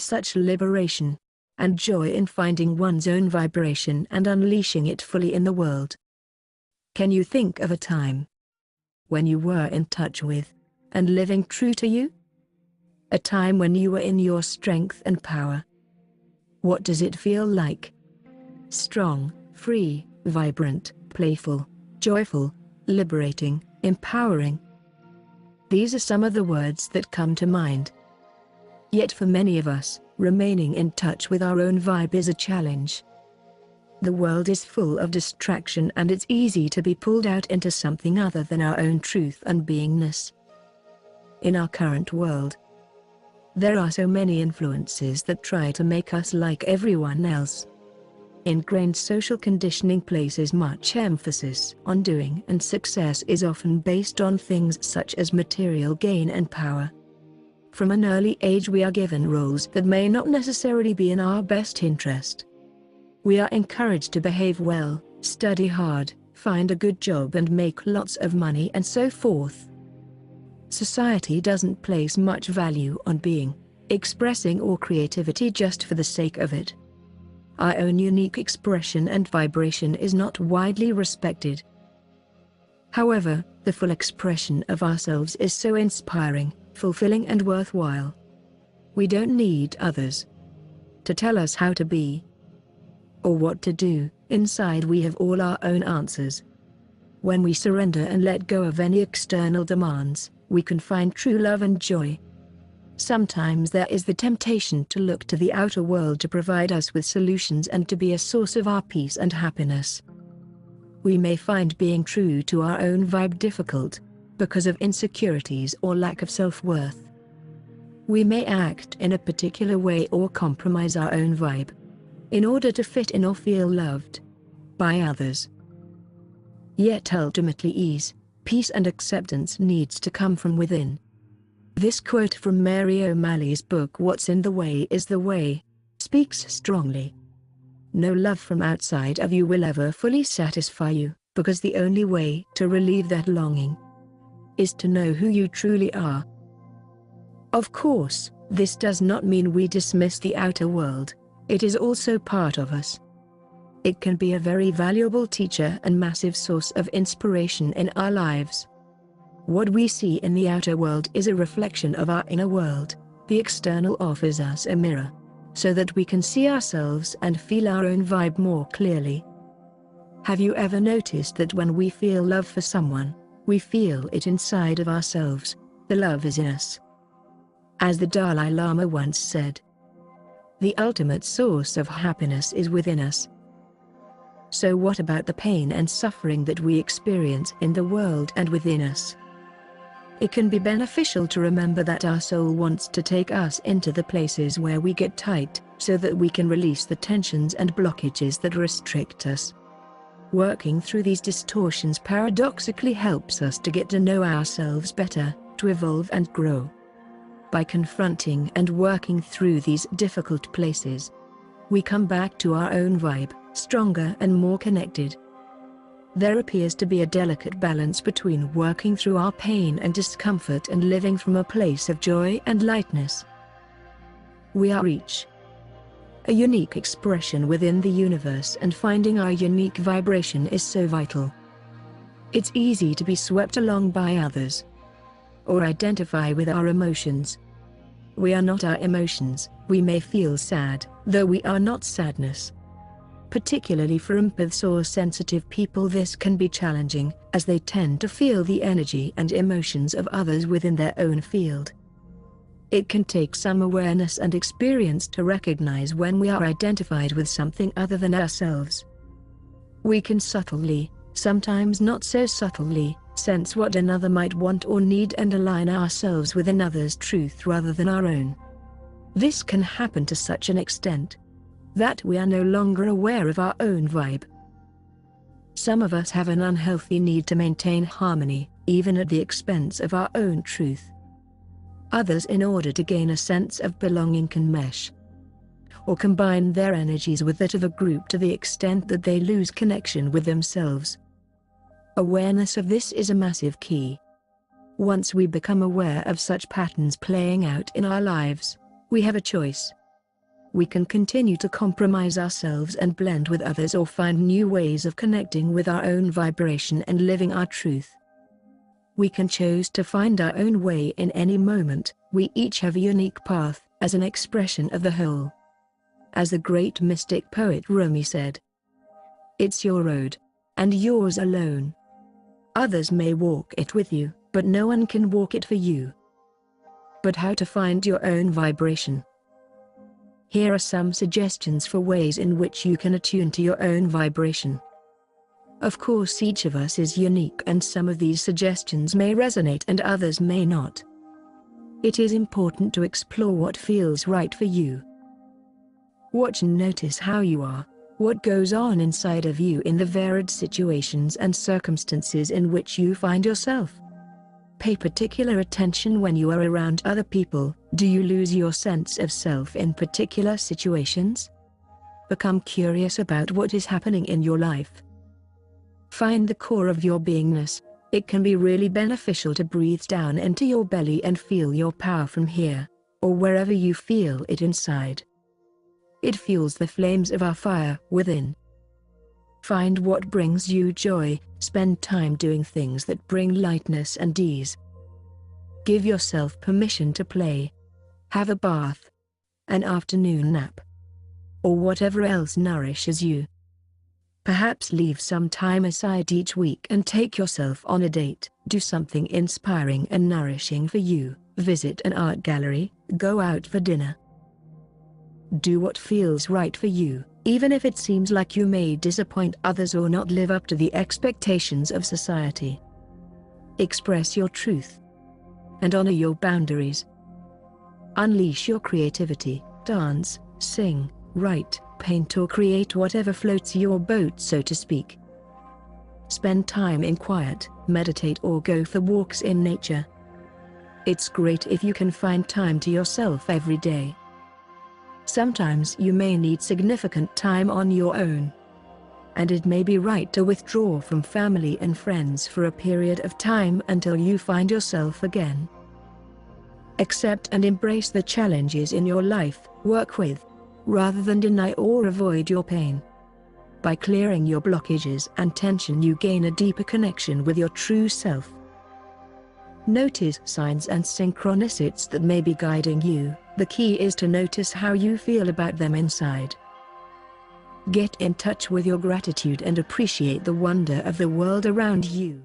such liberation and joy in finding one's own vibration and unleashing it fully in the world. Can you think of a time when you were in touch with and living true to you? A time when you were in your strength and power. What does it feel like? Strong, free, vibrant, playful, joyful, liberating, empowering. These are some of the words that come to mind. Yet for many of us, remaining in touch with our own vibe is a challenge. The world is full of distraction and it's easy to be pulled out into something other than our own truth and beingness. In our current world, there are so many influences that try to make us like everyone else. Ingrained social conditioning places much emphasis on doing, and success is often based on things such as material gain and power. From an early age we are given roles that may not necessarily be in our best interest. We are encouraged to behave well, study hard, find a good job and make lots of money and so forth. Society doesn't place much value on being, expressing or creativity just for the sake of it. Our own unique expression and vibration is not widely respected. However, the full expression of ourselves is so inspiring, fulfilling and worthwhile. We don't need others to tell us how to be or what to do. Inside we have all our own answers. When we surrender and let go of any external demands, we can find true love and joy. Sometimes there is the temptation to look to the outer world to provide us with solutions and to be a source of our peace and happiness. We may find being true to our own vibe difficult, because of insecurities or lack of self-worth. We may act in a particular way or compromise our own vibe in order to fit in or feel loved by others. Yet ultimately ease, peace and acceptance needs to come from within. This quote from Mary O'Malley's book What's in the Way is the Way speaks strongly. No love from outside of you will ever fully satisfy you, because the only way to relieve that longing is to know who you truly are. Of course, this does not mean we dismiss the outer world. It is also part of us. It can be a very valuable teacher and massive source of inspiration in our lives. What we see in the outer world is a reflection of our inner world. The external offers us a mirror, so that we can see ourselves and feel our own vibe more clearly. Have you ever noticed that when we feel love for someone, we feel it inside of ourselves? The love is in us. As the Dalai Lama once said, the ultimate source of happiness is within us. So what about the pain and suffering that we experience in the world and within us? It can be beneficial to remember that our soul wants to take us into the places where we get tight, so that we can release the tensions and blockages that restrict us. Working through these distortions paradoxically helps us to get to know ourselves better, to evolve and grow. By confronting and working through these difficult places, we come back to our own vibe, stronger and more connected. There appears to be a delicate balance between working through our pain and discomfort and living from a place of joy and lightness. We are each a unique expression within the universe, and finding our unique vibration is so vital. It's easy to be swept along by others or identify with our emotions. We are not our emotions. We may feel sad, though we are not sadness. Particularly for empaths or sensitive people, this can be challenging, as they tend to feel the energy and emotions of others within their own field. It can take some awareness and experience to recognize when we are identified with something other than ourselves. We can subtly, sometimes not so subtly, sense what another might want or need and align ourselves with another's truth rather than our own. This can happen to such an extent that we are no longer aware of our own vibe. Some of us have an unhealthy need to maintain harmony, even at the expense of our own truth. Others, in order to gain a sense of belonging, can mesh or combine their energies with that of a group to the extent that they lose connection with themselves. Awareness of this is a massive key. Once we become aware of such patterns playing out in our lives, we have a choice. we can continue to compromise ourselves and blend with others, or find new ways of connecting with our own vibration and living our truth. We can choose to find our own way in any moment. We each have a unique path, as an expression of the whole. As the great mystic poet Rumi said, "It's your road, and yours alone. Others may walk it with you, but no one can walk it for you." But how to find your own vibration? Here are some suggestions for ways in which you can attune to your own vibration. Of course, each of us is unique, and some of these suggestions may resonate and others may not. It is important to explore what feels right for you. Watch and notice how you are, what goes on inside of you in the varied situations and circumstances in which you find yourself. Pay particular attention when you are around other people. Do you lose your sense of self in particular situations? Become curious about what is happening in your life. Find the core of your beingness. It can be really beneficial to breathe down into your belly and feel your power from here, or wherever you feel it inside. It fuels the flames of our fire within. Find what brings you joy. Spend time doing things that bring lightness and ease. Give yourself permission to play. Have a bath, an afternoon nap, or whatever else nourishes you. Perhaps leave some time aside each week and take yourself on a date. Do something inspiring and nourishing for you. Visit an art gallery, go out for dinner. Do what feels right for you, even if it seems like you may disappoint others or not live up to the expectations of society. Express your truth and honor your boundaries. Unleash your creativity. Dance, sing, write, paint, or create whatever floats your boat, so to speak. Spend time in quiet, meditate, or go for walks in nature. It's great if you can find time to yourself every day. Sometimes you may need significant time on your own, and it may be right to withdraw from family and friends for a period of time until you find yourself again. Accept and embrace the challenges in your life. Work with, rather than deny or avoid your pain. By clearing your blockages and tension, you gain a deeper connection with your true self. Notice signs and synchronicities that may be guiding you. The key is to notice how you feel about them inside. Get in touch with your gratitude and appreciate the wonder of the world around you.